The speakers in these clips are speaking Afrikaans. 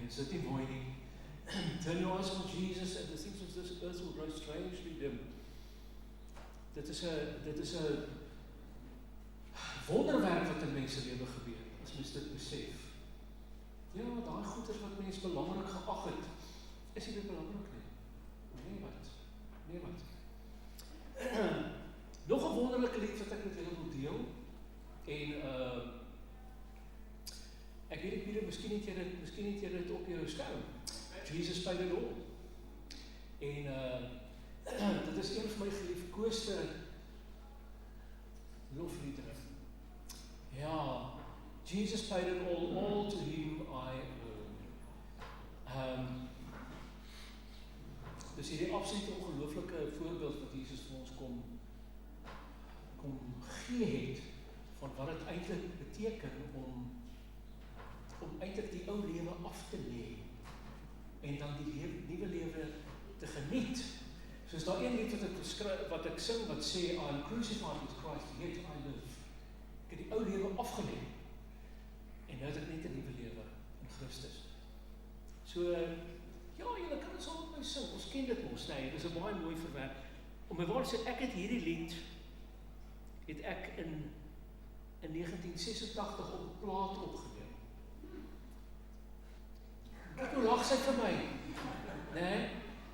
is dit nie mooi nie? Turn your eyes on Jesus and the things of this earth will grow strangely dim. Dit is 'n wonderwerk wat in mense lewe gebeur, as mens dit besef. Ja, daai goeders wat mense belangrik geag het, is nie meer belangrik nie. Nee wat. Nog 'n wonderlike lied wat ek met julle wil deel, en ek weet nie Pieter, miskien het jy dit op jou skerm. Jesus paid it all. En dit is een van my geliefkoeste lofliedere. Ja, Jesus paid it all to him I owe. Dus hierdie absolute ongelooflike voorbeeld wat Jesus vir ons kom gee het, van wat dit eintlik beteken om eintlik die ou lewe af te lê, en dan die nuwe lewe te geniet. Soos daar een lied wat ek sing, wat sê, I'm crucified with Christ, yet I live. Ek het die ou lewe afgelê, en nou het ek net 'n nuwe lewe in Christus. So, ja, julle kan dit saam met my sing, ons ken dit mos, nee, dit is 'n baie mooi verwerk. Om my waar te sê, ek het hierdie lied, het ek in 1986 op 'n plaat opgeneem. Kyk hoe lag sy vir my, nee?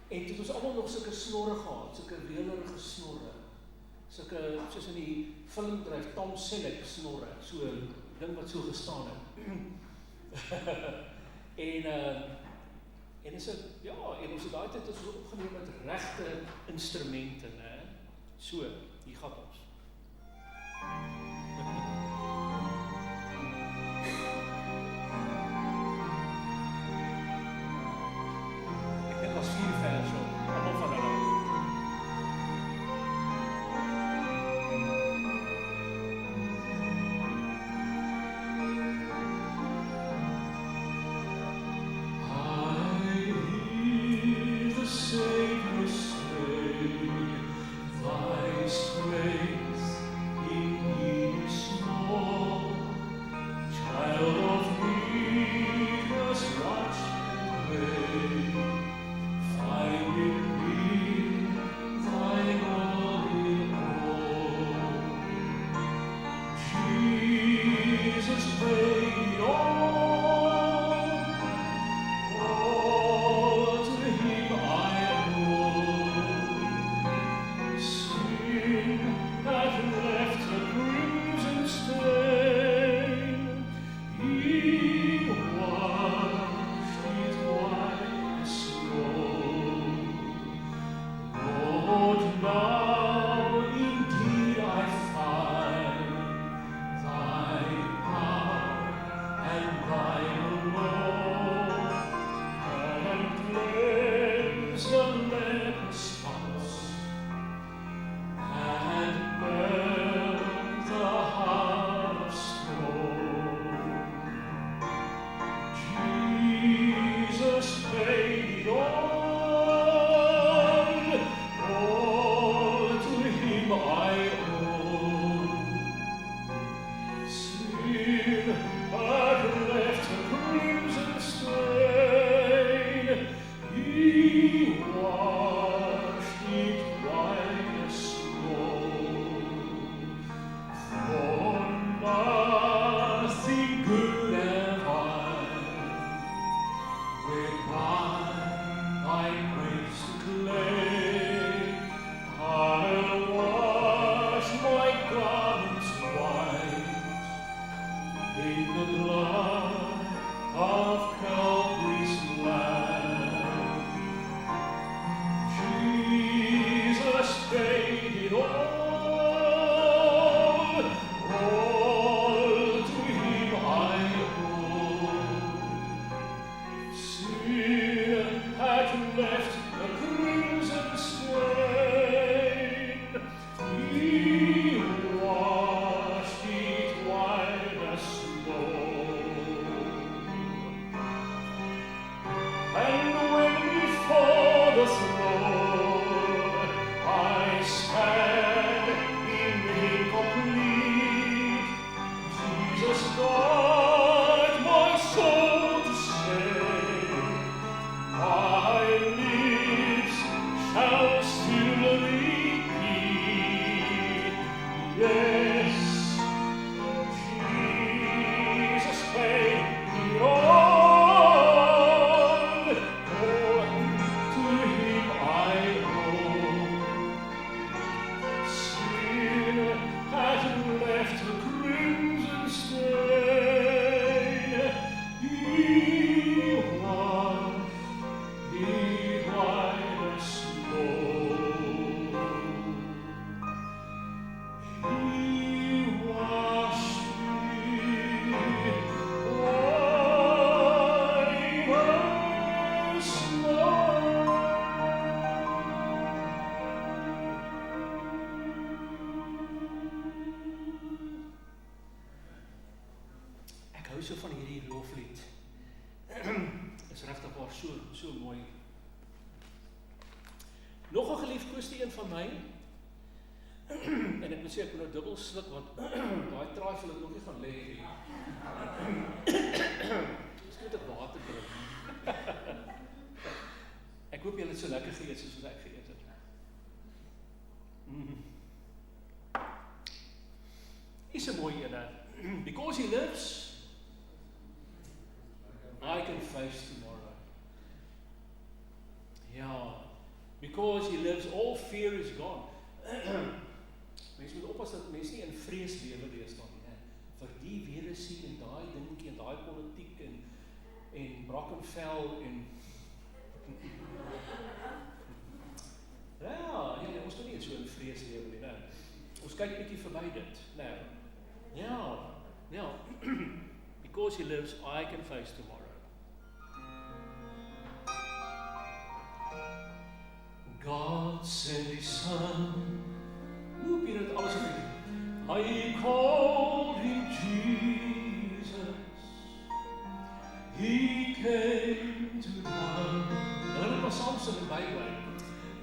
En toe ons almal nog sulke snorre gehad, sulke weelerige snorre, sulke, soos in die filmbedryf, Tom Selleck snorre, so 'n ding wat so gestaan het. En is dit, ja, en ons het daai tyd ons opgeneem met regte instrumente, né? So, hier gaan ons. Ek dink daar's 4 verse, almal van hulle. He washed it white as snow. so van hierdie loflied. Is regtig waar so mooi. Nog 'n geliefkoeste een van my. En ek moet sê ek moet nou dubbel sluk want daai traai wil ek nog nie gaan lê nie. Dis moet ek water drink. Ek hoop julle het so lekker geëet soos ek geëet het. Is 'n mooi ene. Because he lives, I can face tomorrow. Ja, because he lives, all fear is gone. Mense moet oppas dat mense nie in vrees lewe deesdae nie. Vir die virusie en daai dingetjie en daai politiek en Brackenfell en ja, ons moet nie so in vrees lewe nie, né? Ons kyk bietjie verby dit, né? Ja. Because he lives, I can face tomorrow. God sent his son. Hoe heb je het alles gedaan? I called him Jesus. He came to die. En dan heb ik maar Samson in Bijbel.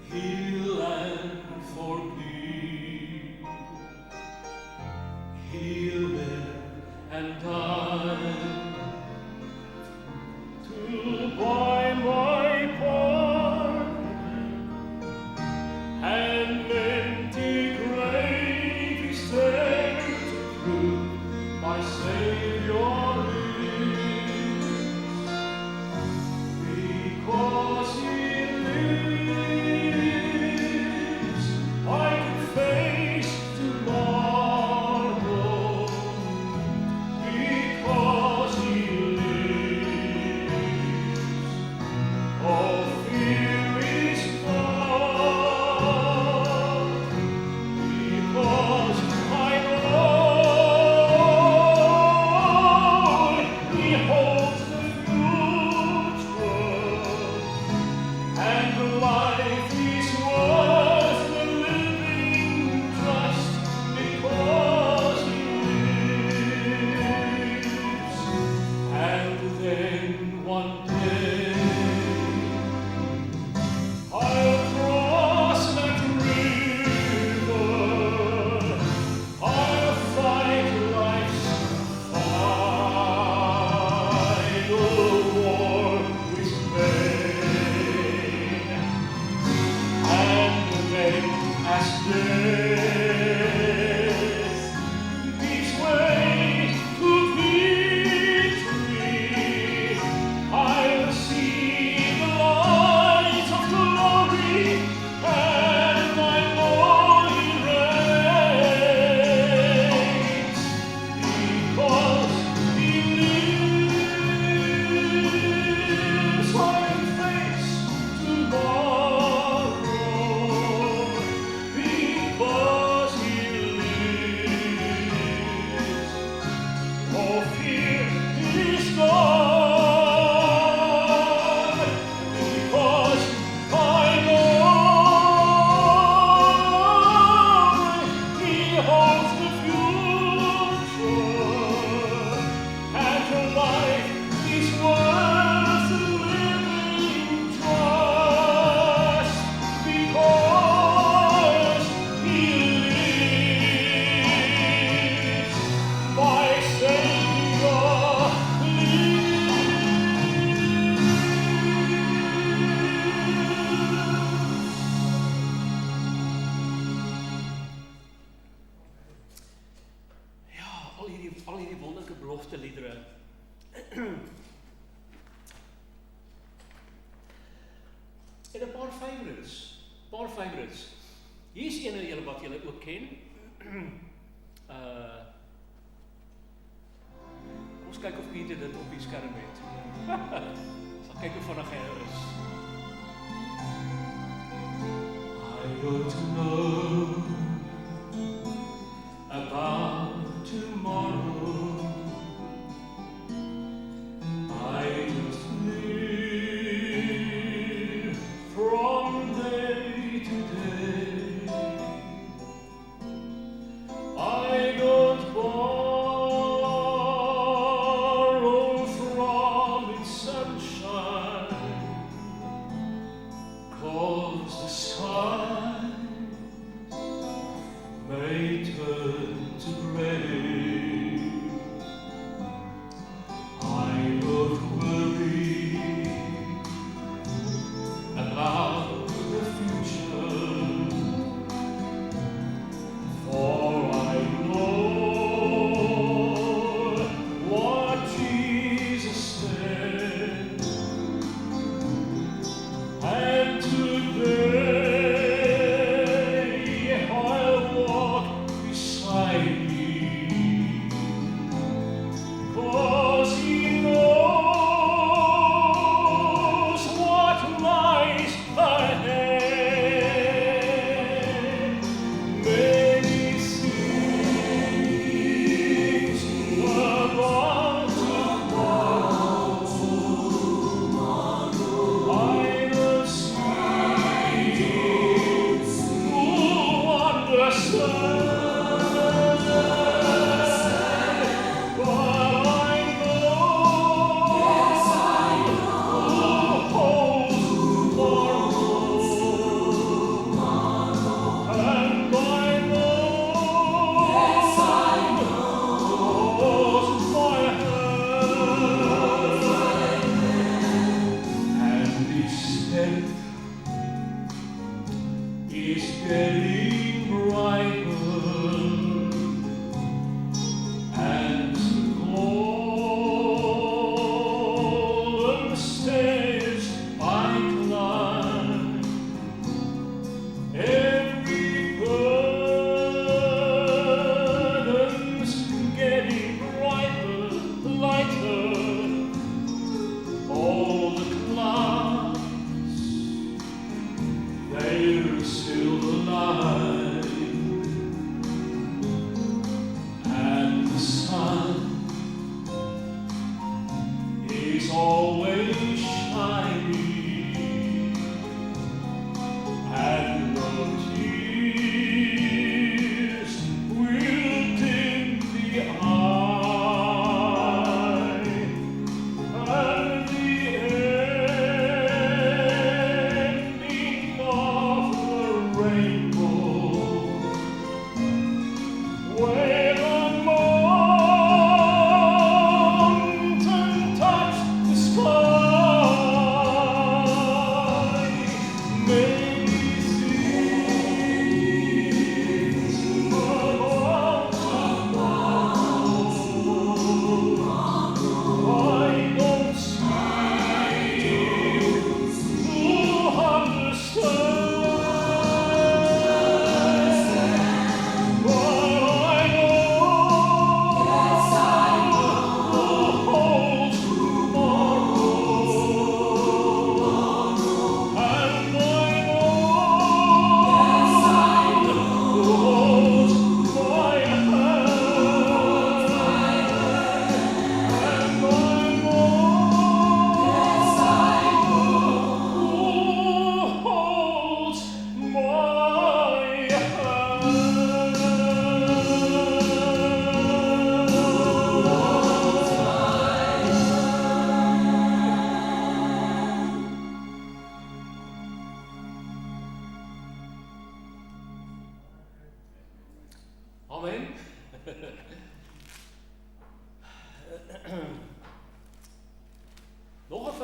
Heal and forgive. Heal live and die. To buy my pardon and empty grave is there to prove my Savior lives. Because he lives, I can face tomorrow. Because he lives, all fear is gone. Because I know he holds the future, and life is worth the living just because he lives. And then one day I'll cross that river. I'll fight life's final war with pain. And then as death gives way to victory, I'll see the light of glory and my holy reigns. Because he lives, I can face tomorrow. Because he lives, all fear is gone. Because I know he holds the future, and your life is worth living just because he lives. My Savior Ja, al hierdie wonderlike belofte liedere. En 'n paar favorites. Hier is een van julle wat julle ook ken. Ons kyk of Pieter dit op die skerm het. Sal kyk hoe vinnig hy is. I don't know about tomorrow. I just live from day to day. I don't borrow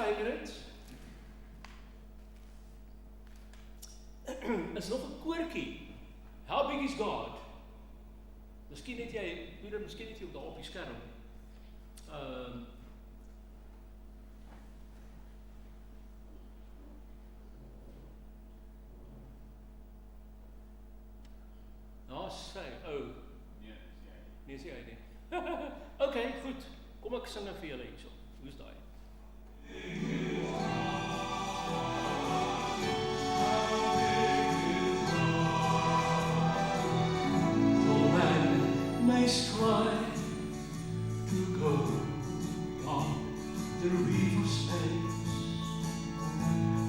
favorites is nog 'n koortjie. How big is God? Miskien het jy, Pieter, miskien het jy ook daar op die skerm. Nou sê, nee, sê hy nie. Okay, goed. Kom ek sing vir julle hierso. Hoe's daai? May strive to go on the river space,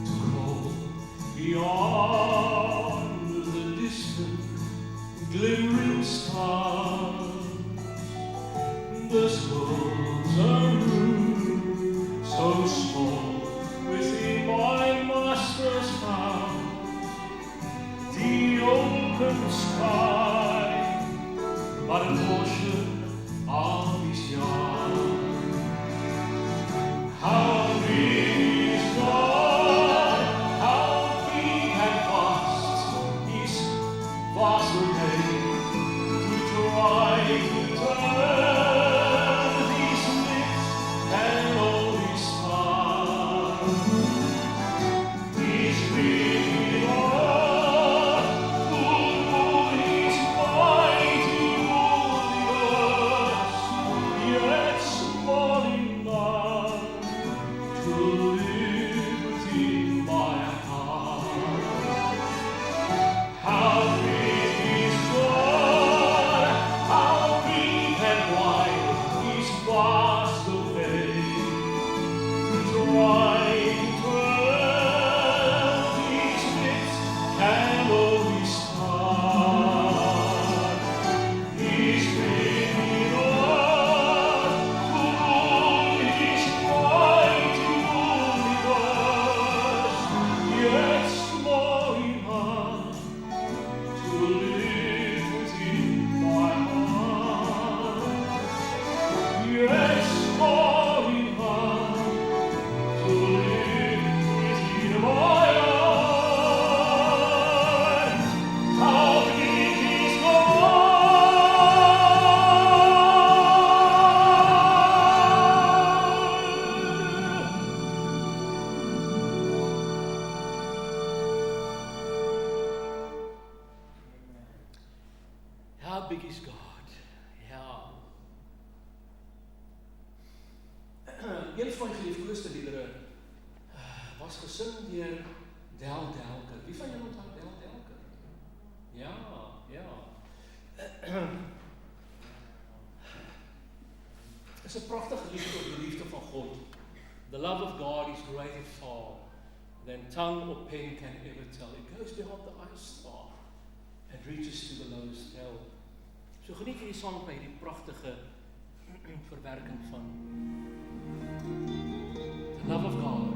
to crawl beyond the distant glimmering stars. The souls are rude, so small within my master's house, the open sky, but a portion of his yard. How big is God, how big and vast is vast array, to try to turn these lips and all these stars. He's big God, who is mighty. Yet small enough to live within my heart. How big is God? How big and wide is vast away, to try to turn these lips can only start. He's big enough. Yet small enough to live within my heart. Yet small enough to live within my heart. How big is God? How big is God? Ja. Een van my geliefkoeste liedere was gesing deur Del Delker. Wie van julle onthou Del Delker? Ja, ja. Is 'n pragtige lied oor die liefde van God. The love of God is greater far than tongue or pen can ever tell. It goes beyond the highest star and reaches to the lowest hell. So geniet hierdie saam met my, hierdie pragtige verwerking van the love of God.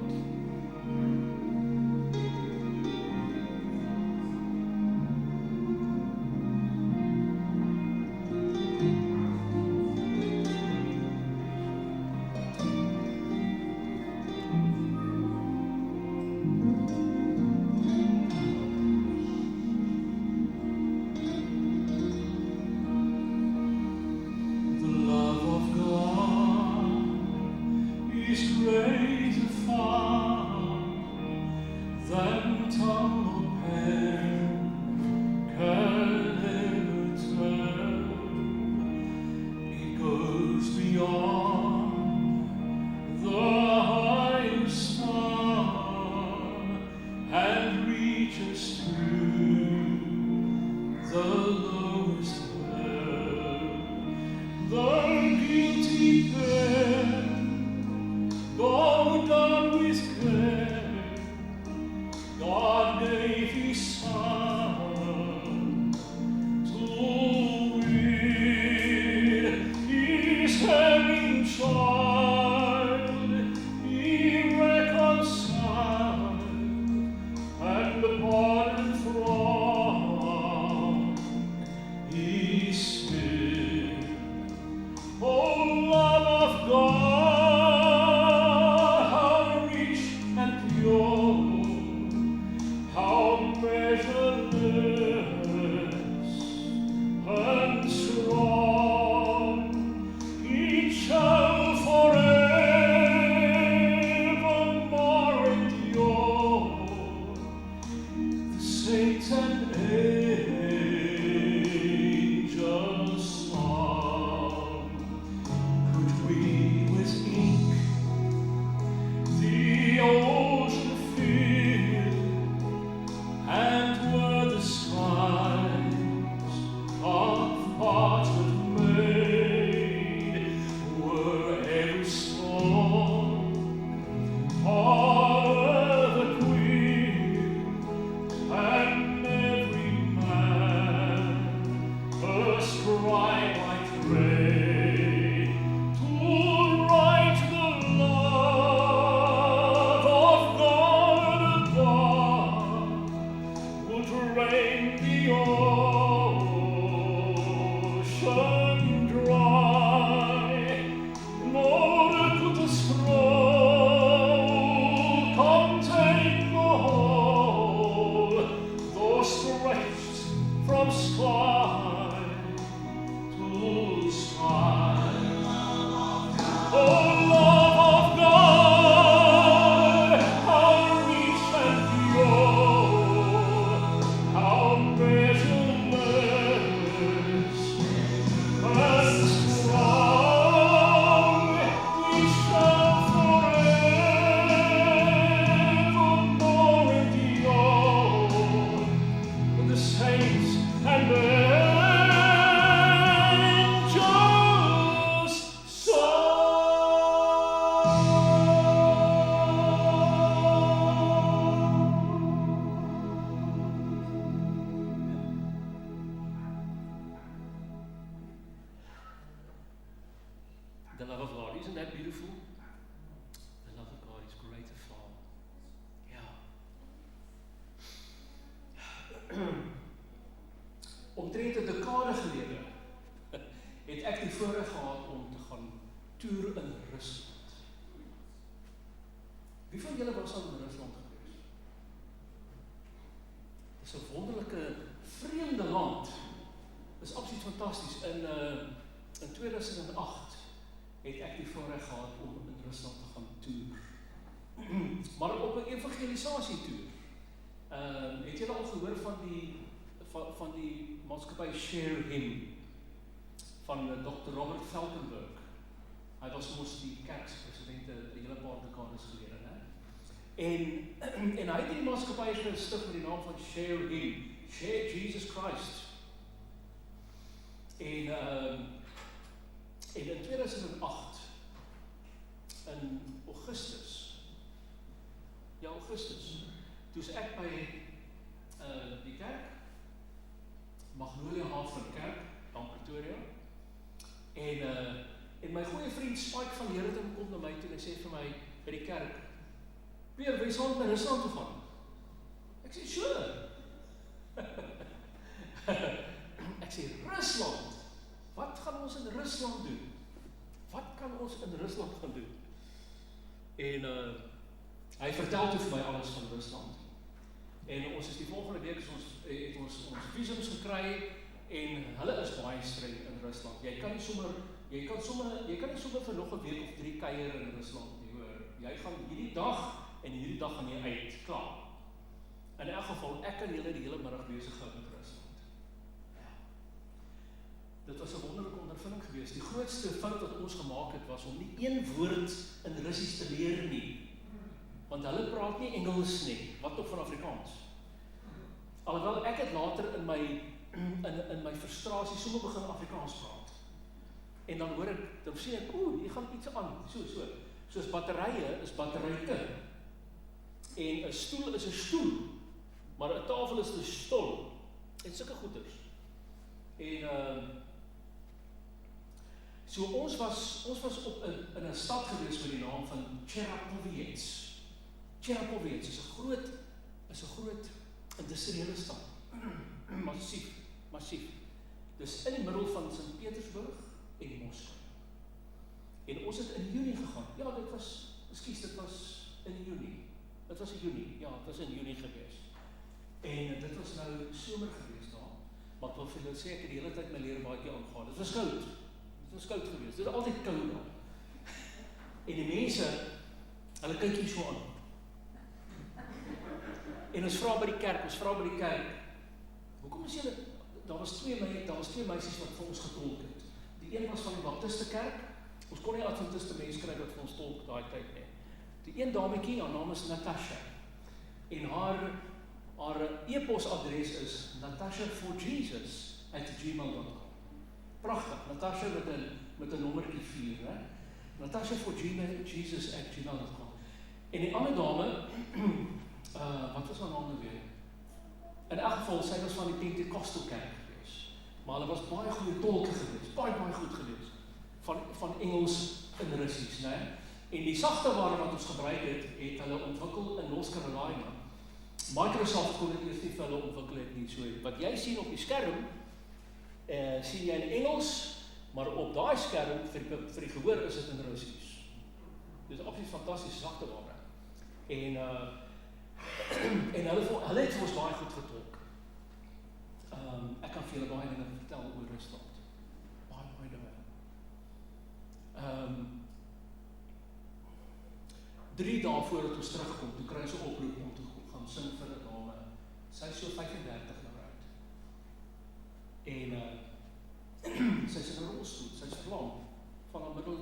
shall forevermore endure. The saints and angels song. Could we with ink the ocean fill, and were the skies of parchment made, were every storm of the queen, and every man a scribe I trade to write the love of God above, would rain the ocean dry, nor could the scroll contain the whole, though stretched from sky to sky. Oh, love of God, how rich and pure, how measureless and strong, we shall forevermore endure. The saints and angels The love of God, isn't that beautiful? The love of God is great and far. Ja. Omtrent 'n dekade gelede het ek die voorreg gehad om te gaan toer in Rusland. Wie van julle was al in Rusland gewees? Dit is 'n wonderlike, vreemde land. Dit is absoluut fantasties. In 2008 het ek die voorreg gehad om in Rusland te gaan toer. Maar op 'n evangelisasie toer. Het julle al gehoor van die maatskappy Share Him van Dr. Robert Falkenberg? Hy was mos die kerkspresident 'n hele paar dekades gelede, né? En hy het die maatskappy gestig met die naam van Share Him, Share Jesus Christ. En in 2008, in Augustus, toe is ek by die kerk, Magnolia Haven Kerk, in Pretoria, en my goeie vriend Spike van Heerden kom na my toe en hy sê vir my, by die kerk, Peer, wil jy saam na Rusland toe gaan? Ek sê, sure. Ek sê, Rusland? Wat gaan ons in Rusland doen? Wat kan ons in Rusland gaan doen? En hy vertel toe vir my alles van Rusland. En ons is die volgende week, het ons visums gekry, en hulle is baie streng in Rusland. Jy kan nie sommer vir nog 'n week of 3 kuier in Rusland nie, hoor. Jy gaan hierdie dag en hierdie dag gaan jy uit, klaar. In elk geval, ek kan julle die hele middag besig hou met Rusland. Ja. Dit was 'n wonderlike ondervinding geweest. Die grootste fout wat ons gemaak het, was om nie een woord in Russies te leer nie. Want hulle praat nie Engels nie, wat ook van Afrikaans. Alhoewel ek het later in my frustrasie sommer begin Afrikaans praat. En dan hoor ek, dan sê ek, hier gaan iets aan, so. Soos batterye is batteryke. En 'n stoel is 'n stoel, maar 'n tafel is 'n stol. En sulke goeders. En so ons was in 'n stad gewees met die naam van Chernobyl. Chernobyl is 'n groot industriële stad. Massief. Dus in die middel van Sint-Petersburg en Moskou. En ons het in Junie gegaan. Ja, dit was in Junie. Dit was in Junie. Ja, dit was in Junie gewees. En dit was nou somer gewees daar. Maar ek wil vir julle sê, ek het die hele tyd my leerbaadjie aangegaan. Dit was koud. Dit was koud geweest. Dit is altyd koud daar. En die mense, hulle kyk hier so aan. En ons vra by die kerk, hoekom is julle, daar was twee meisies wat vir ons getolk het. Die een was van die Baptiste kerk, ons kon nie Adventiste mense kry wat vir ons tolk daai tyd nie. Die een dametjie, haar naam is Natasha, en haar e-posadres is natashaforjesus@gmail.com. Pragtig, Natasha met 'n nommertjie 4, hè? natashaforjesus@gmail.com. En die ander dame, wat was haar naam nou weer? In elk geval, sy was van die Pentecostal kerk geweest. Maar hulle was baie goeie tolke geweest, baie goed geweest. Van Engels en Russies, né? En die sagteware wat ons gebruik het hulle ontwikkel in North Carolina. Microsoft kon dit eers nie vir hulle ontwikkel het nie, so wat jy sien op die skerm, sien jy in Engels, maar op daai skerm vir die gehoor is dit in Russies. Dis absoluut fantastiese sagteware. En hulle het vir ons baie goed getolk. Ek kan vir julle baie dinge vertel oor Rusland. Baie dinge. 3 dae voordat ons terugkom, toe kry ons 'n oproep om te gaan sing vir 'n dame. Sy is so 35 nou oud. En sy is in 'n rolstoel, sy is verlam. Van 'n middel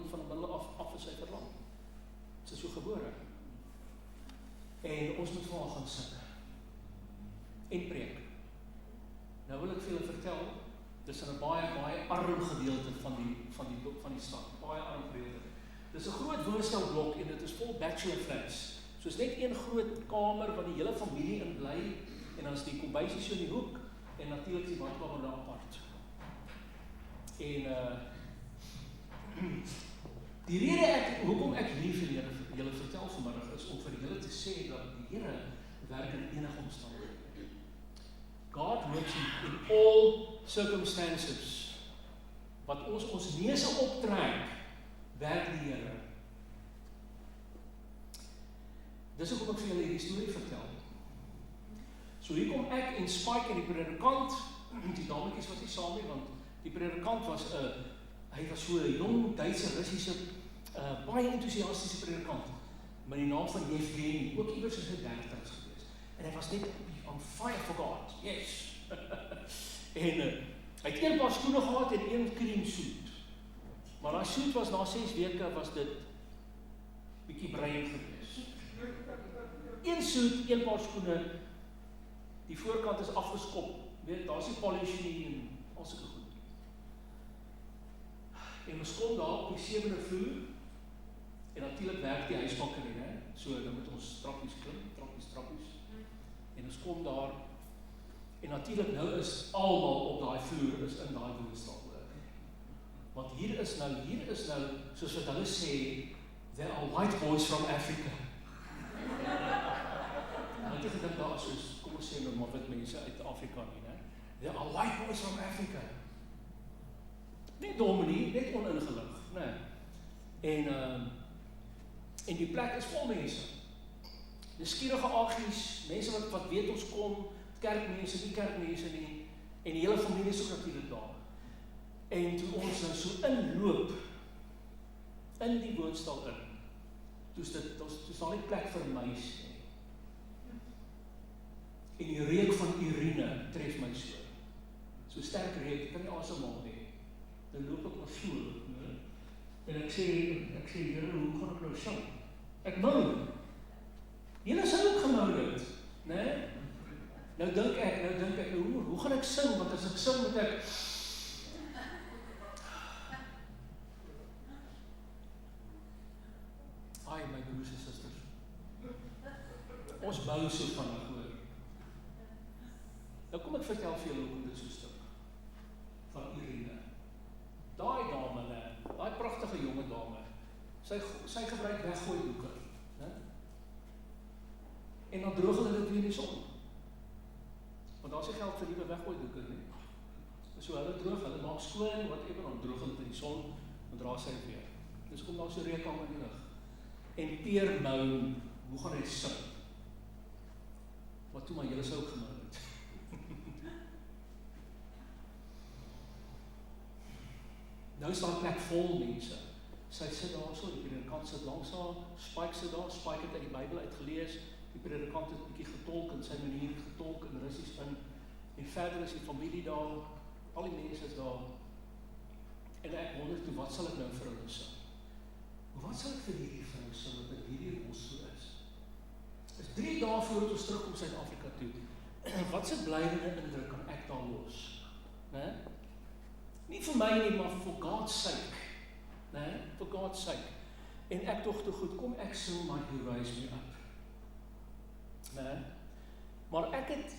af is sy verlam. Sy is so gebore. En ons moet vir haar gaan sing. En preek. Nou wil ek vir julle vertel, dis in 'n baie arm gedeelte van die stad, baie arm gedeelte. Dis 'n groot woonstelblok en dit is vol bachelor flats. So is net een groot kamer waar die hele familie in bly en dan is die kombuisie so in die hoek en natuurlik die badkamer daar apart. En die rede hoekom ek hier vir julle vertel vanmiddag is om vir julle te sê dat die Here werk in enige omstandighede. God works in all circumstances. Wat ons neuse optrek, werk die Here. Dis hoekom ek vir julle hierdie storie vertel. So hier kom ek en Spike en die predikant, die dametjies was nie saam nie, want die predikant was hy was so 'n jong Duitse Russiese baie entoesiastiese predikant met die naam van Yevgeny, ook iewers in sy 30's gewees. En hy was net on fire for God. Yes. En hy het een paar skoene gehad en een cream suit. Maar daai suit was na 6 weke was dit bietjie bruin gewees. Een suit, een paar skoene, die voorkant is afgeskop. Weet, daar's nie polish nie en al sulke goed. En ons kom daar op die 7de vloer en natuurlik werk die huismakkerie, né? So dan moet ons trappies klim, trappies. En ons kom daar en natuurlik nou is almal op daai vloer is in daai woonstel. Want hier is nou soos wat hulle sê, there are white boys from Africa. Nou het ek gedink daar is soos, kom ons sê nou maar wit mense uit Afrika nie, né? There are white boys from Africa. Nie dom nie, net oningelig, né? En die plek is vol mense. Dis skierige agies, mense wat weet ons kom, kerkmense, nie kerkmense nie, en die hele familie is ook natuurlik daar. En toe ons nou so inloop in die woonstel in, toe staan nie plek vir muis nie. En die reuk van urine tref my so. So sterk reuk, ek kan nie asemhaal nie. Dan loop ek maar so, ne? En ek sê, Here, hoe gaan ek nou sing? Ek nou. Julle sou ook gemou het, né? Nou dink ek, hoe gaan ek sing? Want as ek sing, moet ek Ai, my broers en susters. Ons bou so vinnig hoor. Nou kom ek vertel vir julle hoe dit so stuk. Van Irene. Daai dame, daai pragtige jonge dame. Sy gebruik weggooi doeke, né? En dan droog hulle dit weer in die son. Want daar's nie geld vir nuwe weggooi doeke nie. So hulle droog, hulle maak skoon, whatever, dan droog hulle dit in die son, dan dra sy dit weer. Dus kom daar so reukam in die lug. En Peer Mou, hoe gaan hy sing? Wat toe maar julle sou ook gemou het. Nou nou is daar plek vol mense. Sy sit daar so, die predikant sit langs haar, Spike sit daar, Spike het uit die Bybel uitgelees, die predikant het 'n bietjie getolk in sy manier getolk in Russies in, en verder is die familie daar, al die mense is daar, en ek wonder toe, wat sal ek nou vir hulle sê? Wat sal ek vir hierdie vrou sê, wat in hierdie rolstoel is? Is 3 dae voordat ons terugkom Suid-Afrika toe, wat se blydende indruk kan ek daar los? Nee? Nie vir my nie, maar for God's sake. Nee, for God's sake. En ek dog toe goed, kom ek sing my You Raise Me Up. Nee? Maar ek het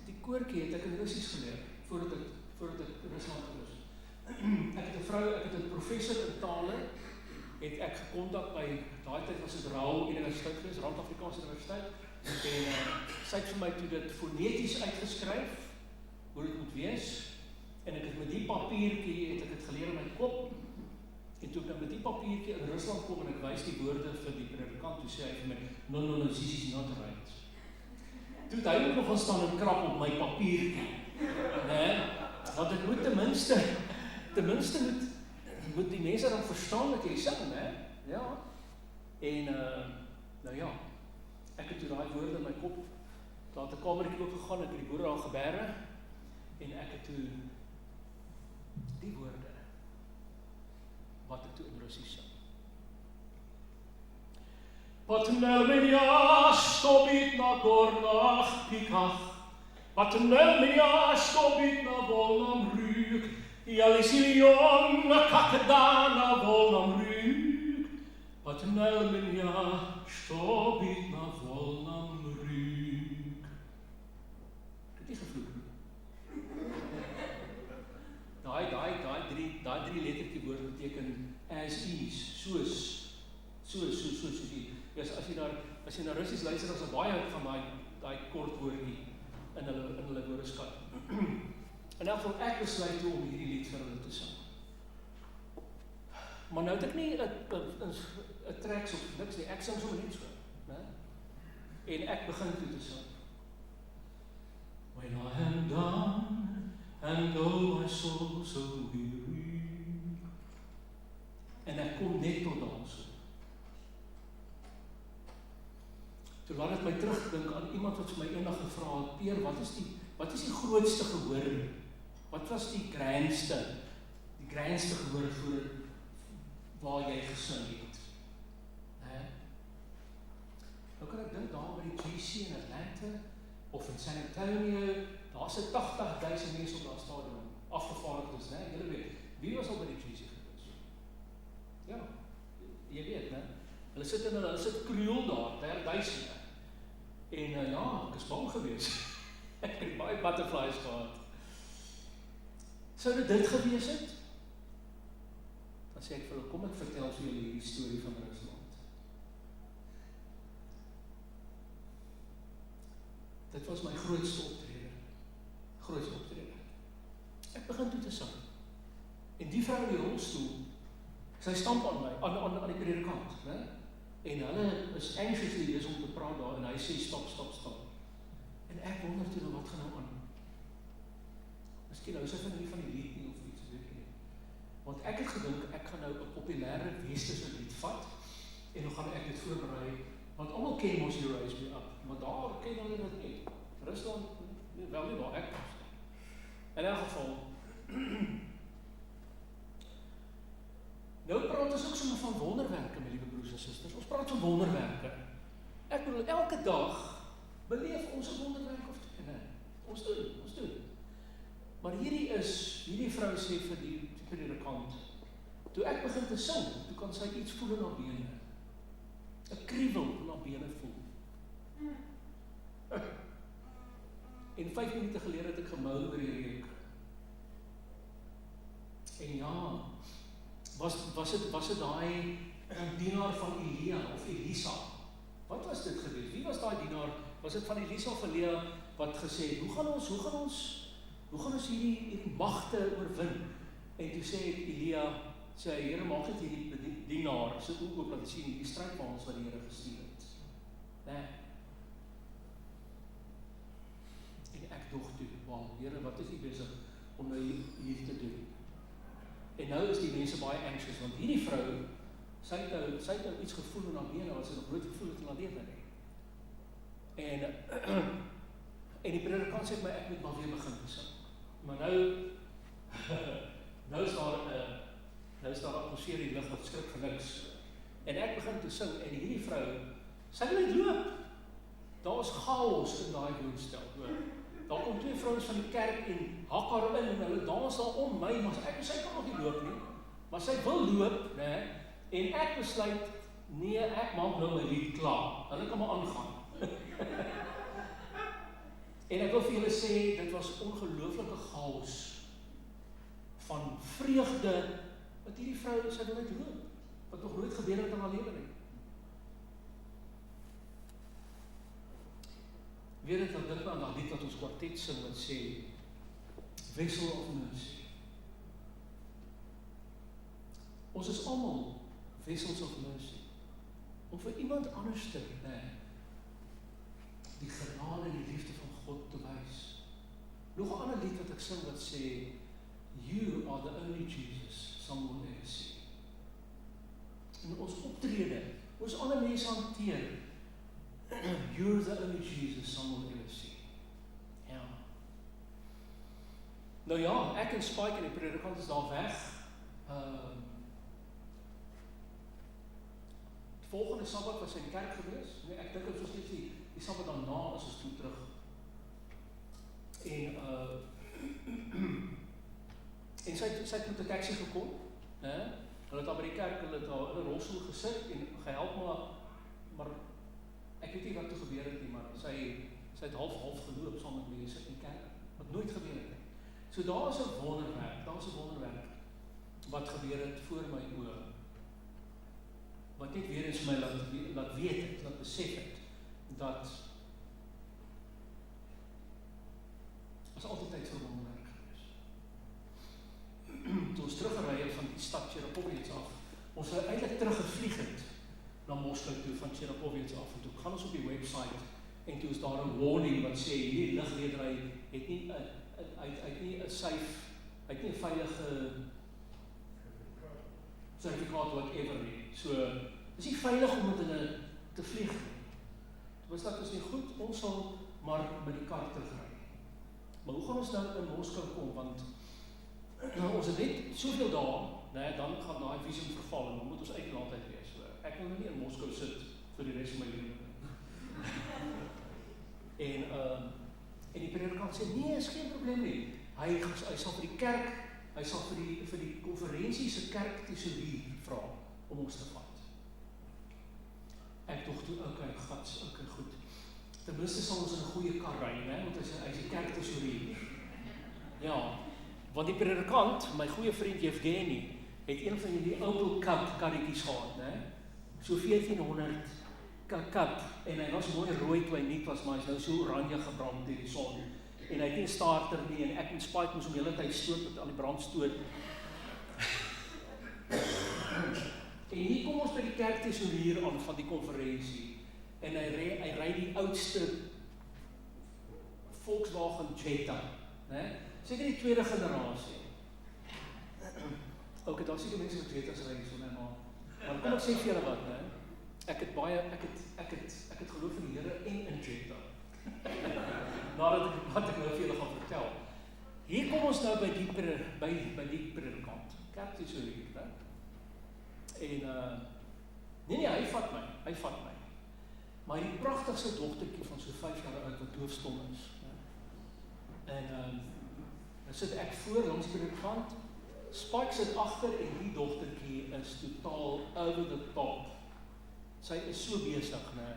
die koortjie het ek in Russies geleer, voordat ek Rusland was. Ek het 'n professor in tale, het ek gekontak by, daai tyd was dit RAU Universiteit geweest, Rand-Afrikaanse Universiteit, en sy het vir my toe dit foneties uitgeskryf, hoe dit moet wees, en ek het met die papiertjie, het ek het geleer in my kop, en toe ek met die papiertjie in Rusland kom, en ek wys die woorde vir die predikant, toe sê hy vir my, no, this is not right. Toe het hy ook nog gaan staan en krap op my papiertjie, nee, want ek moet ten minste moet die mense dan verstaan wat jy sing, né? Ja. En nou ja, ek het toe daai woorde in my kop, daar het 'n kamertjie oop gegaan, ek het die woorde daar geberre, en ek het toe die woorde wat ek toe in Russies sing. Patnel меня, что бит на горных пиках, Patnel меня, что бит на волном рюк, Я лисильон, когда на волном рюк, Patnel меня, что бит на волном рюк. Het is gevloek. Daai drie lettertjie woord beteken as is, soos die. Yes, as jy na Russies luister, is daar baie van daai kort woordjie in hulle woordeskat. En dan van ek besluit toe om hierdie lied vir hulle te sing. Maar nou het ek nie 'n tracks of niks nie, ek sing sommer net so, né? En ek begin toe te sing. When I am done and oh my soul so weary, en ek kom net tot dans. Toe laat het my terugdink aan iemand wat vir my eendag gevra het, Peer, wat is die grootste gehoor? Wat was die grandste gehoor voor waar jy gesing het? Nou kan ek dink daar by die GC in Atlanta, of in San Antonio, daar's 80,000 mense op daai stadion, afgevaardigdes, né? Julle weet, wie was al by die GC gewees? Ja, jy weet, né? Hulle sit Kreol daar, 1000. En ja, ek is bang gewees. Ek het baie butterflies gehad. Sou dit gewees het? Dan sê ek vir hulle, kom ek vertel vir julle hierdie storie van Rusland. Dit was my grootste optrede. Ek begin toe te sing. En die vrou in die rolstoel, sy stamp aan my, aan die predikant, né? En hulle is anxiously om te praat daar, en hy sê stop. En ek wonder toe, wat gaan nou aan? Miskien nou is dit nie van die lied nie, of iets, weet nie. Want ek het gedink, ek gaan nou 'n populêre westerse lied vat, en dan gaan ek dit voorberei, want almal ken mos You Raise Me Up, maar daar ken hulle dit nie. Rusland, wel nie waar ek was. In elk geval, nou praat ons ook sommer van wonderwerke, my liewe broers en susters. Ons praat van wonderwerke. Ek bedoel, elke dag beleef ons 'n wonderwerk of twee, nee. Ons doen. Maar hierdie vrou sê vir die predikant, toe ek begin te sing, toe kan sy iets voel in haar bene. 'n Kriewel in haar bene voel. En 5 minute gelede het ek gemou oor die reuk. En ja, was dit daai dienaar van Elia of Elisa? Wat was dit gewees? Wie was daai dienaar? Was dit van Elisa of Elia wat gesê het, hoe gaan ons hierdie magte oorwin? En toe sê Elia, sê Here, maak dit hierdie dienaar se oë oop, laat hy sien die stryd van ons wat die Here gestuur het. Nee. En ek dog toe, wow, Here, wat is U besig om nou hier te doen? En nou is die mense baie anxious, want hierdie vrou, sy het nou iets gevoel in haar bene, wat sy nog nooit gevoel het in haar lewe nie. En die predikant sê my, ek moet maar weer begin sing. Maar nou is daar 'n atmosfeer in die lug wat skrik vir niks. En ek begin te sing, en hierdie vrou, sy wil net loop. Daar is chaos in daai woonstel, hoor. Daar kom 2 vrouens van die kerk en hak haar in, en hulle dans daar om my, maar sy kan nog nie loop nie. Maar sy wil loop, né? En ek besluit, nee, ek maak nou my lied klaar. Hulle kan maar aangaan. En ek wil vir julle sê, dit was ongelooflike chaos van vreugde, wat hierdie vrou, sy wil net loop, wat nog nooit gebeur het in haar lewe nie. Weer het ek dink aan daardie lied wat ons kwartet sing, wat sê, Vessel of Mercy. Ons is almal vessels of mercy, om vir iemand anders te, die genade en die liefde van God te wys. Nog 'n ander lied wat ek sing wat sê, You are the only Jesus someone will ever see. In ons optrede, ons ander mense hanteer, You're the only Jesus someone will ever see. Ja. Nou ja, ek en Spike en die predikant is daar weg. Volgende Sabbat was sy in die kerk gewees. Nee, ek dink dit was net die Sabbat daarna is ons toe terug. En sy het met 'n taxi gekom, né? Hulle het daar by die kerk, hulle het daar in 'n rolstoel gesit en gehelp maar ek weet nie wat toe gebeur het nie, maar sy het half geloop saam met mense in die kerk, wat nooit gebeur het nie. So daar is 'n wonderwerk wat gebeur het voor my oë. Wat net weer eens my laat weet het, laat besef het, dat is altyd tyd vir wonderwerk gewees. Toe ons teruggery het van die stad Chernobyl af, ons het eintlik teruggevlieg het na Moskou toe van Chernobyl af, en toe gaan ons op die website, en toe is daar 'n warning wat sê, hierdie lugredery het nie 'n safe, hy het nie 'n veilige sertifikaat whatever nie. So, is nie veilig om met hulle te vlieg nie. Was dat is nie goed, ons sal maar met die kar terugry. Maar hoe gaan ons nou in Moskou kom, want ons het net soveel dae, dan gaan daai visum verval en dan moet ons uit die land uit wees. So, ek wil nou nie in Moskou sit vir die res van my lewe. En die predikant sê, nee, is geen probleem nie. Hy sal vir die kerk, hy sal vir die konferensie se kerktesourier vra om ons te vat. Ek dog toe, okay, goed. Ten minste sal ons in 'n goeie kar ry, né? Want hy is die kerktesourier. Ja, want die predikant, my goeie vriend Evgeny, het een van die Opel Cup karretjies gehad, né? So 1400 Cup, en hy was mooi rooi toe hy nuut was, maar hy is nou so oranje gebrand deur die son. En hy het nie 'n starter nie, en ek en Spike moes hom die hele tyd stoot met aan die brand stoot. En hier kom ons by die kerktesourier aan van die konferensie, en hy ry die oudste Volkswagen Jetta, né? Seker die tweede generasie. Okay, daar seker mense wat Jettas ry so net maar kom ek sê vir julle wat, né? Ek het geloof in die Here en in Jetta. Nadat wat ek nou vir julle gaan vertel. Hier kom ons nou by die predikant, kerktesourier, né? En nee, hy vat my. Maar die pragtigste dogtertjie van so 5 jaar oud wat doofstom is. En dan sit ek voor langs die predikant, Spike sit agter en die dogtertjie is totaal over the top. Sy is so besig, né?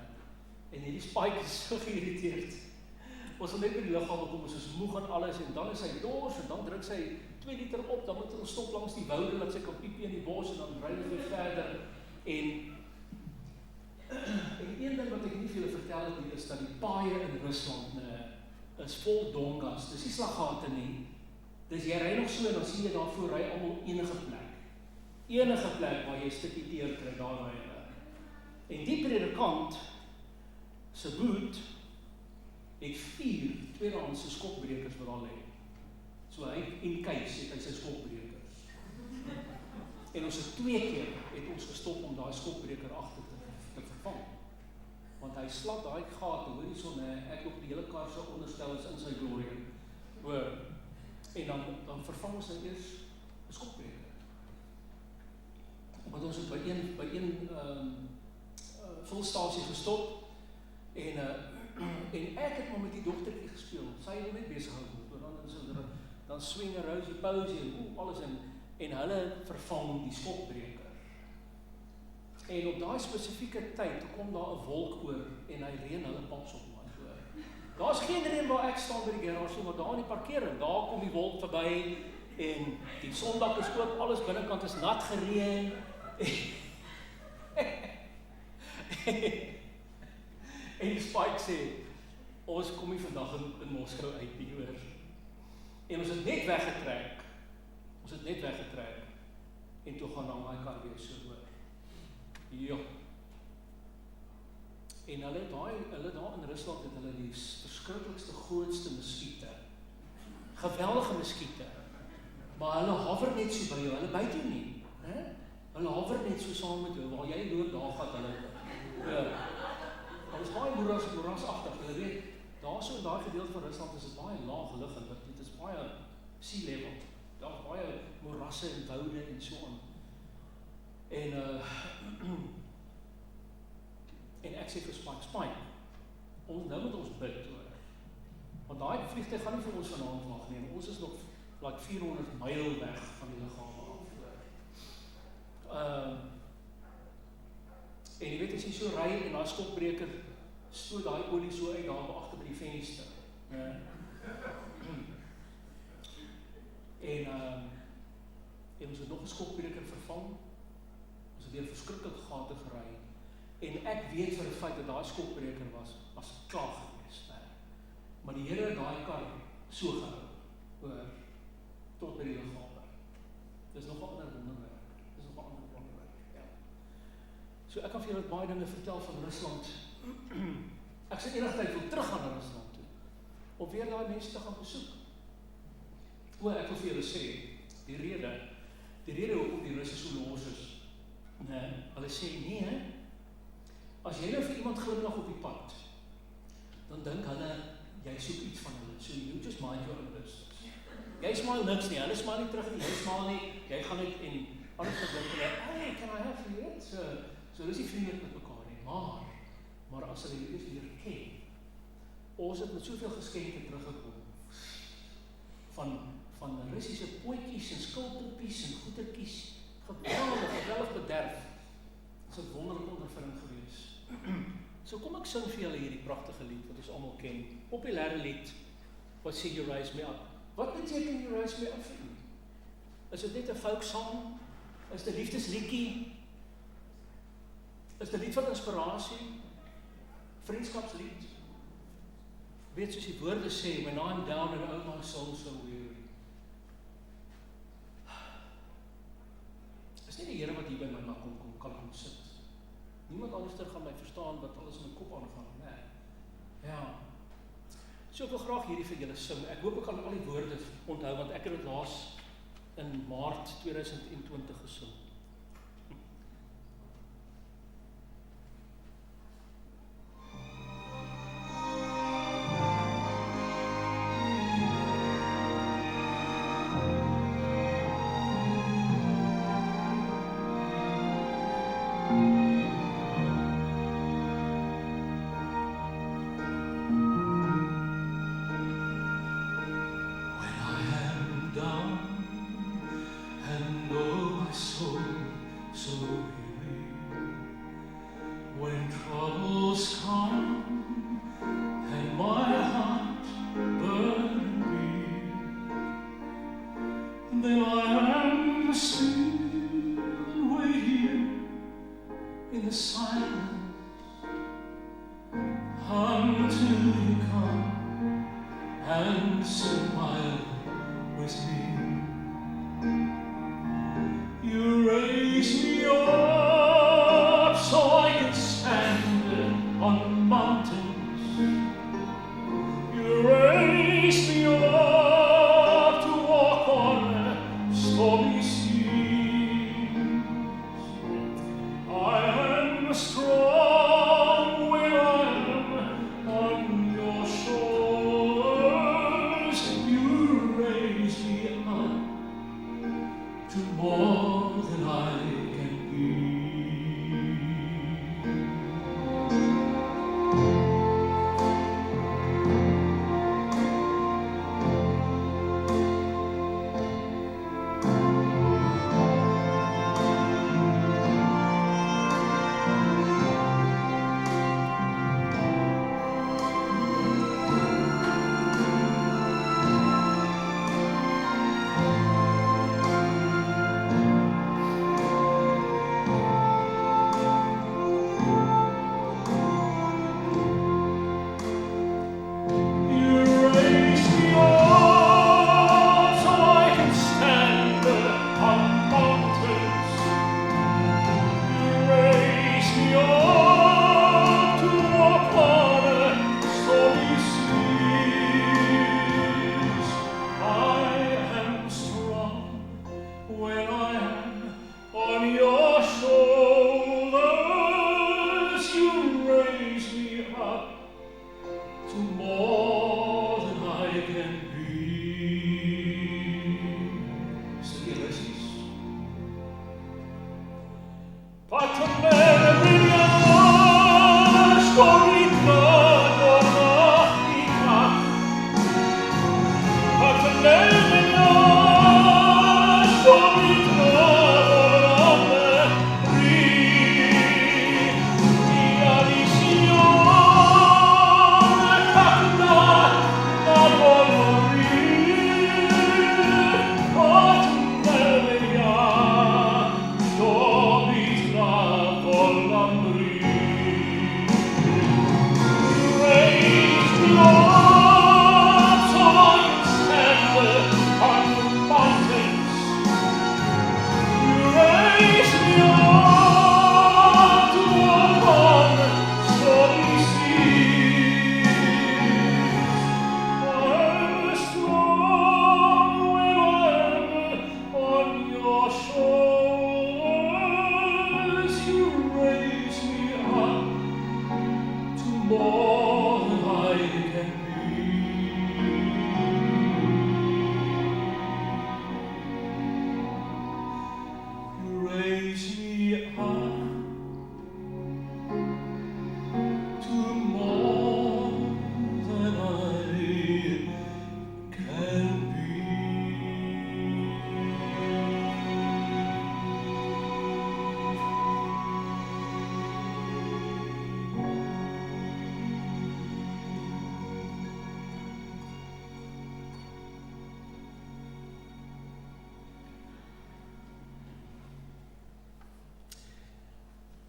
En hierdie Spike is so geïrriteerd. Ons wil net by die lughawe kom, ons is moeg en alles, en dan is sy dors, en dan druk sy 2 liter op, dan moet ons stop langs die woude, dat sy kan piepie in die bos, en dan ry ons weer verder. En een ding wat ek nie vir julle vertel het nie, is dat die paaie in Rusland is vol dongas, dis nie slaggate nie. Dus jy ry nog so, en dan sien jy daarvoor ry almal enige plek waar jy 'n stukkie teer kry, daar ry hulle. En die predikant se boot het 4 tweedehandse skokbrekers wat daar lê. So hy in case het hy sy skokbrekers. En ons het 2 keer ons gestop om daai skokbreker agter te vervang. Want hy slap daai gate, hoor die son, ek op die hele kar se onderstel is in sy glorie. Hoor. En dan vervang ons nou eers 'n skokbreker. Want ons het by een vulstasie gestop en ek het maar met die dogtertjie gespeel. Sy het net besig gehou. Dan swing Rosie Pausie en alles en hulle vervang die skokbreker. En op daai spesifieke tyd kom daar 'n wolk oor en hy reën hulle pans op my voor. Daar's geen reën waar ek staan by die garage, maar daar in die parkering, daar kom die wolk verby en die sondak is oop, alles binnekant is nat gereën. En Spike sê, ons kom nie vandag in Moskou uit nie, hoor. En ons het net weggetrek. En toe gaan dan my kar weer so hoor. Ja. En hulle daar in Rusland het hulle die verskriklikste grootste muskiete. Geweldige muskiete. Maar hulle hover net so by jou, hulle byt jou nie, hè? Hulle hover net so saam met jou, waar jy loop, daar gaan hulle. Ja. Dit is baie moerasagtig, jy weet, daar so in daai gedeelte van Rusland is dit baie laag liggend, dit is baie sea level. Daar's baie moerasse en woude en so aan. En ek sê vir Spike, ons nou moet ons bid, hoor. Want daai vliegtuig gaan nie vir ons vanaand wag nie, ons is nog like 400 myl weg van die liggame af. En jy weet, as jy so ry en daai skokbreker stoot daai olie so uit daar agter by die venster. En ons het nog 'n skokbreker vervang. Ons het weer verskriklik gate gery. En ek weet vir 'n feit dat daai skokbreker was klaar geweest. Maar die Here het daai kar so gehou, hoor, tot by die liggame. Dis nog 'n ander wonderwerk. Ja. So ek kan vir julle baie dinge vertel van Rusland. Ek sê enigtyd wil terug gaan na Rusland toe, om weer daai mense te gaan besoek. Ek wil vir julle sê, die rede hoekom die Russe so los is, hulle sê nee, as jy nou vir iemand glimlag op die pad, dan dink hulle, jy soek iets van hulle, so you just mind your own business. Jy smaal niks nie, hulle smaal nie terug nie, jy smaal nie, jy gaan net en alles gedink hulle, hey, can I have you? So dis die vriendelik met mekaar nie, maar as hulle eers weer ken, ons het met soveel geskenke teruggekom, van Russiese pootjies en skilpoppies en goetertjies, geweldig bederf. Dit is 'n wonderlike ondervinding gewees. So kom ek sing vir julle hierdie pragtige lied wat ons almal ken, populêre lied, wat sê You Raise Me Up. Wat beteken You Raise Me Up vir u? Is dit net 'n folksang? Is dit 'n liefdesliedjie? Is dit 'n lied van inspirasie? Vriendskapslied? Weet soos die woorde sê, when I'm down and oh my soul so weary. Is nie die Here wat hier by my kan kom sit. Niemand anders gaan my verstaan wat alles in my kop aangaan, nee. Ja. So ek wil graag hierdie vir julle sing. Ek hoop ek kan al die woorde onthou, want ek het dit laas in Maart 2020 gesing. Stormy sea. strong when I'm on your shoulders. You raise me up to more than I can be.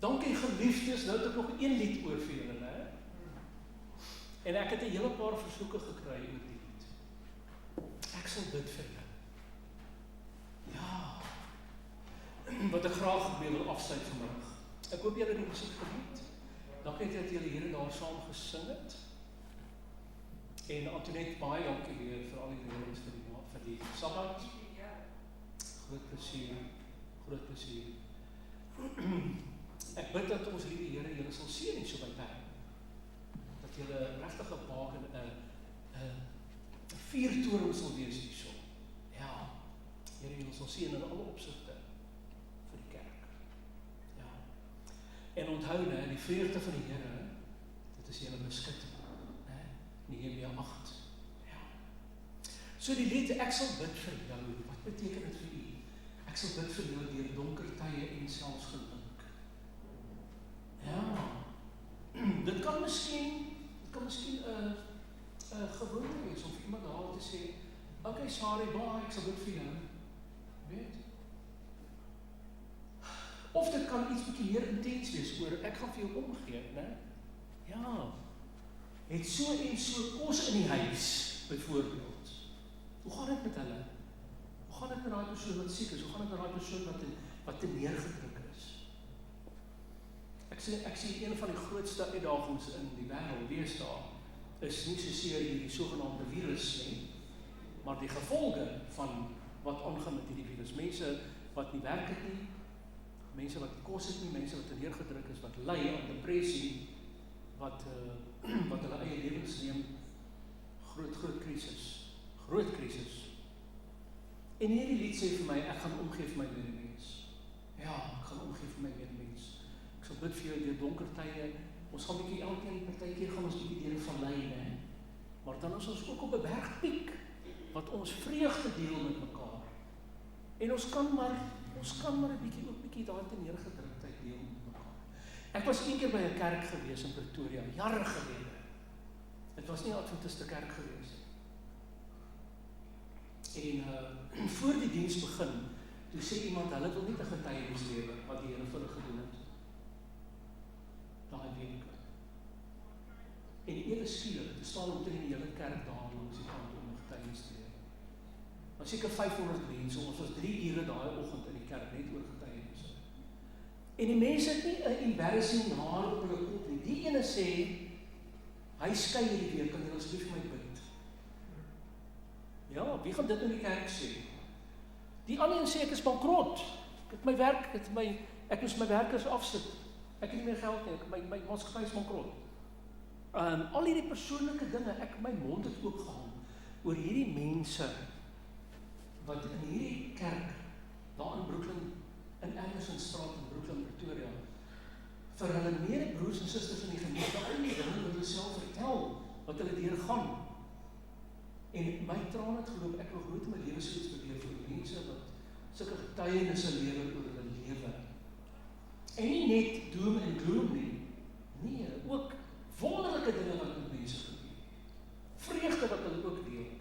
Dankie geliefdes, nou het ek nog een lied oor vir julle, né? En ek het 'n hele paar versoeke gekry oor die lied. Ek sal bid vir julle. Ja, wat ek graag wil afsluit vanmiddag. Ek hoop julle het die musiek geniet. Dankie dat julle hier en daar saam gesing het. En Antoinette, baie dankie weer vir al die reëlings vir die Sabbat. Groot plesier, groot plesier. Ek bid dat ons liewe Here julle sal seën en so by tyd. Dat julle regtig 'n baak en 'n vuurtoring sal wees hierso. Ja. Here, julle sal seën in alle opsigte vir die kerk. Ja. En onthou net, die vreugde van die Here, dit is julle beskutting, né? Nehemia 8. Ja. So die lied, ek sal bid vir jou. Wat beteken dit vir u? Ek sal bid vir julle deur donker tye en selfs geluk. Ja, dit kan miskien 'n gewoonte wees om vir iemand daar te sê, okay, sorry, bye, ek sal bid vir jou. Weet? Of dit kan iets bietjie meer intens wees oor, ek gaan vir jou omgee, né? Ja, het so en so kos in die huis, byvoorbeeld. Hoe gaan dit met hulle? Hoe gaan dit met daai persoon wat siek is? Hoe gaan dit met daai persoon wat te neergedruk is? Ek sê een van die grootste uitdagings in die wêreld deesdae is nie soseer hierdie sogenaamde virus nie, maar die gevolge van wat aangaan met hierdie virus. Mense wat nie werk het nie, mense wat kos het nie, mense wat neergedruk is, wat ly aan depressie, wat hulle eie lewens neem, groot krisis. En hierdie lied sê vir my, ek gaan omgee vir my medemens. Ja, ek gaan omgee vir my medemens. Ek sal bid vir jou deur donker tye. Ons gaan bietjie elkeen, partykeer gaan ons bietjie deur 'n vallei, né? Maar dan is ons ook op 'n bergpiek wat ons vreugde deel met mekaar. En ons kan maar 'n bietjie daai neergedruktheid deel met mekaar. Ek was een keer by 'n kerk gewees in Pretoria, jare gelede. Dit was nie 'n Adventiste kerk gewees nie. En voor die diens begin, toe sê iemand, hulle wil nie 'n getuienis lewer wat die Here vir hulle gedoen het. Daai week. En ewe skielik, toe staan omtrent die hele kerk daar langs die kant om 'n getuienis te lewer. Maar seker 500 mense, ons was 3 ure daai oggend in die kerk net oor getuienisse. En die mense het nie 'n embarrassing haar op hulle kop nie. Die ene sê, hy skei hierdie week, kan jy asseblief vir my bid? Ja, wie gaan dit in die kerk sê? Die ander een sê, ek is bankrot. Ek het my werk, ek moes my werkers afsit. Ek het nie meer geld nie, my maatskappy is bankrot. Al hierdie persoonlike dinge, my mond het oopgehang oor hierdie mense wat in hierdie kerk, daar in Brooklyn, in Andersonstraat in Brooklyn, Pretoria, vir hulle medebroers en susters in die gemeente, al die dinge wat hulle self vertel, wat hulle deurgaan. En my traan het geloop, ek wil nooit in my lewe soos beleef vir mense wat sulke getuienisse lewer oor hulle lewe. En nie net doom en gloom nie. Nee, ook wonderlike dinge wat met mense gebeur. Vreugde wat hulle ook deel.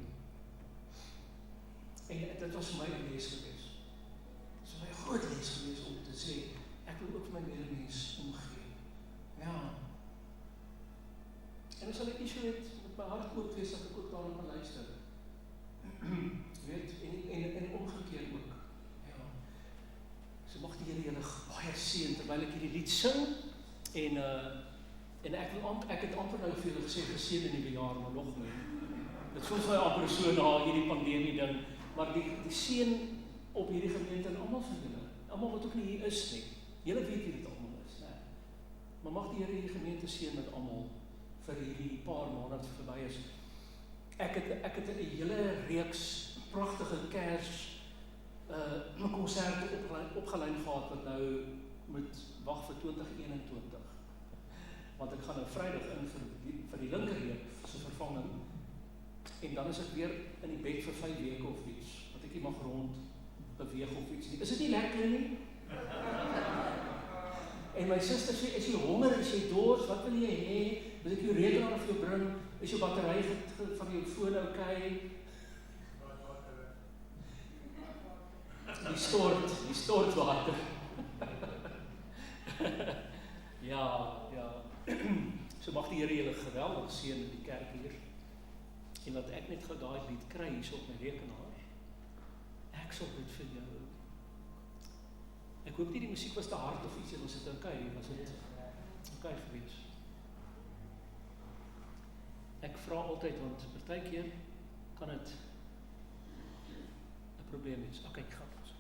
En dit was vir my 'n les gewees. Dit was vir my 'n groot les gewees om te sê, ek wil ook vir my medemens omgee. Ja. En as hulle issue het, met my hart oop wees, dat ek ook daarna kan luister. Weet, en omgekeerd ook. Ja. So mag die Here julle baie seën terwyl ek hierdie lied sing. En ek het amper nou vir julle gesê geseën in die jaar, maar nog nie. Dit voel vir amper so na hierdie pandemie ding, maar die seën op hierdie gemeente en almal van julle, almal wat ook nie hier is nie. Julle weet wie dit almal is, né? Maar mag die Here hierdie gemeente seën met almal vir hierdie paar maande wat verby is. Ek het 'n hele reeks pragtige Kers konserte opgelyn gehad wat nou moet wag vir 2021. Want ek gaan nou Vrydag in vir die linkerreep se vervanging. En dan is ek weer in die bed vir 5 weke of iets, wat ek nie mag rond beweeg of iets nie. Is dit nie lekker nie? En my suster sê, is jy honger, is jy dors, wat wil jy hê? Moet ek jou rekenaar vir jou bring? Is jou battery van jou foon okay? Die stort water. Ja. So mag die Here julle geweldig seën in die kerk hier. En dat ek net gou daai lied kry hier op my rekenaar. Ek sal bid vir jou. Ek hoop nie die musiek was te hard of iets en ons het okay, was dit okay gewees. Ek vra altyd, want partykeer kan dit 'n probleem wees. Okay, ek gaan ons.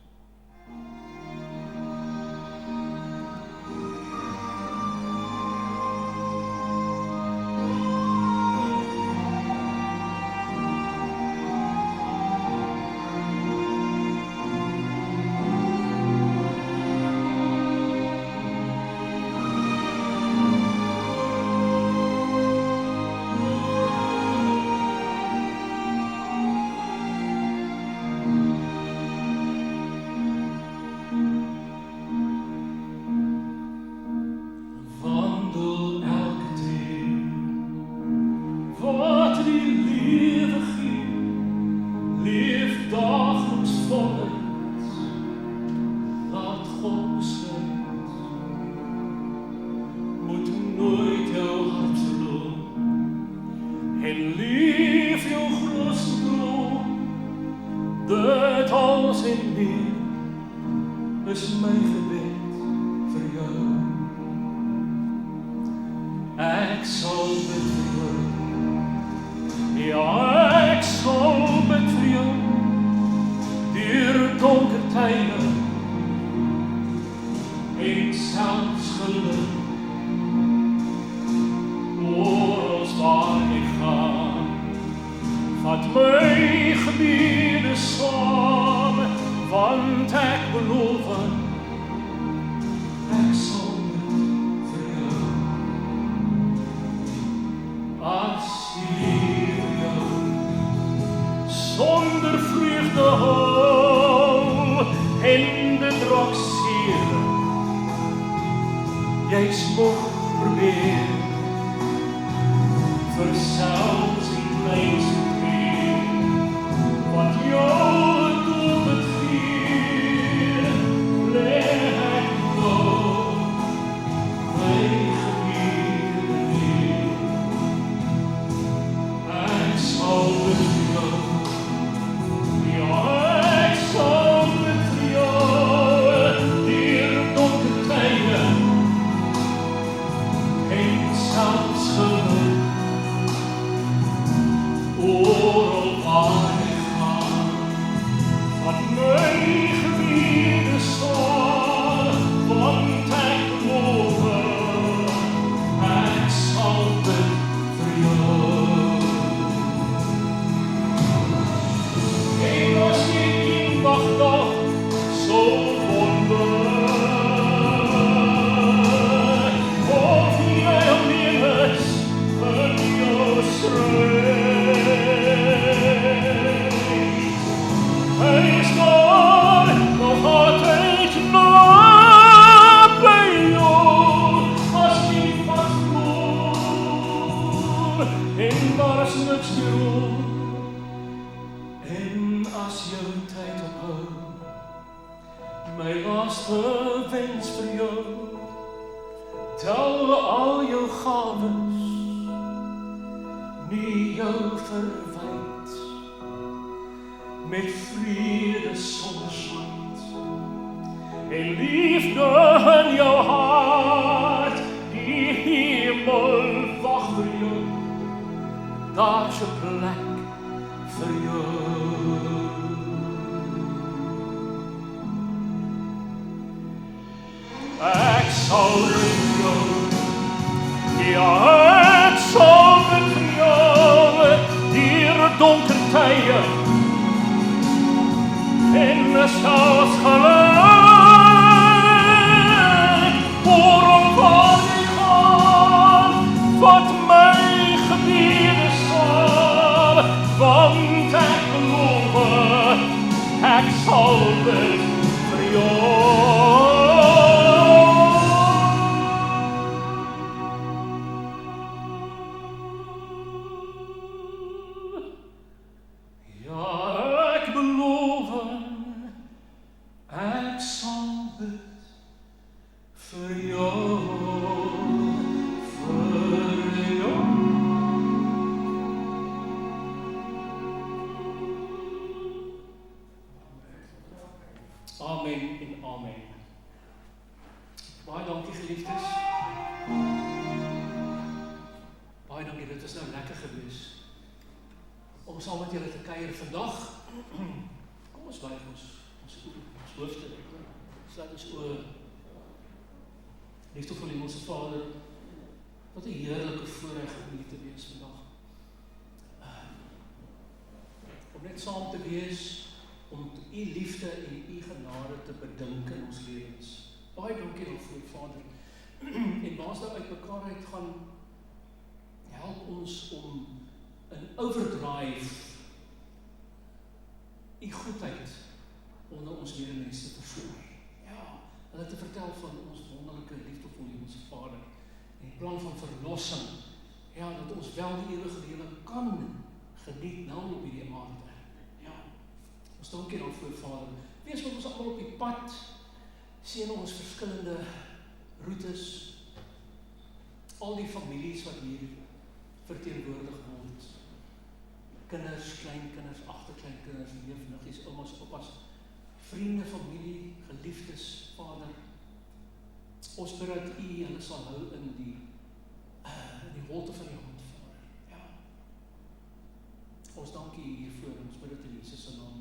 beloof, ek sal dit vir jou. As die lewe jou sonder vreugde hou en dit raak seer, jy smog probeer vir selfs die kleinste keer wat jou doel het gee, lê ek nou my gebiede neer. Ek sal dit vir jou, ja, ek sal dit vir jou, deur donker tye en selfs geluk, oral waar ek gaan, van my gebiede staan, want ek beloof, ek sal dit vir jou. En as jy eendag nog so wonder, of jy alleen is in jou strijd, hy is daar nog altyd naby jou, as jy vasloop en daar is niks meer om. En as jou tyd ophou, my laaste wens vir jou, tel al jou gawes, nie jou verwyd, met vrede sonneswart, en liefde in jou hart, die hemel wag vir jou, daar's 'n plek vir jou. Ek sal dit vir jou, ja, ek sal dit vir jou, deur donker tye en selfs geluk, oral waar ek gaan, wat my gebiede sal, want ek beloof, ek sal dit vir jou. Ja, ek beloof, ek sal dit vir jou, vir jou. Amen en amen. Baie dankie geliefdes. Baie dankie, dit is nou lekker gewees om saam met julle te kuier vandag. Kom ons buig ons hoofde, sluit ons oë. Liefde Hemelse Vader, wat 'n heerlike voorreg om hier te wees vandag. Om net saam te wees, om u liefde en u genade te bedink in ons lewens. Baie dankie daarvoor, Vader. En waar ons nou uit mekaar uit gaan, help ons om in overdrive u goedheid onder ons medemens te versoen. Ja, hulle te vertel van ons wonderlike liefdevolle Hemelse Vader en die plan van verlossing. Ja, dat ons wel die ewige lewe kan geniet nou op hierdie aarde. Ja, ons dankie daarvoor, Vader. Wees met ons almal op die pad, seën ons verskillende roetes, al die families wat hier verteenwoordig word. Kinders, kleinkinders, agterkleinkinders, neefniggies, oumas, oupas, vriende, familie, geliefdes, Vader. Ons bid dat u hulle sal hou in die holte van die hand, Vader. Ja. Ons dankie u hiervoor, ons bid dit in Jesus se naam.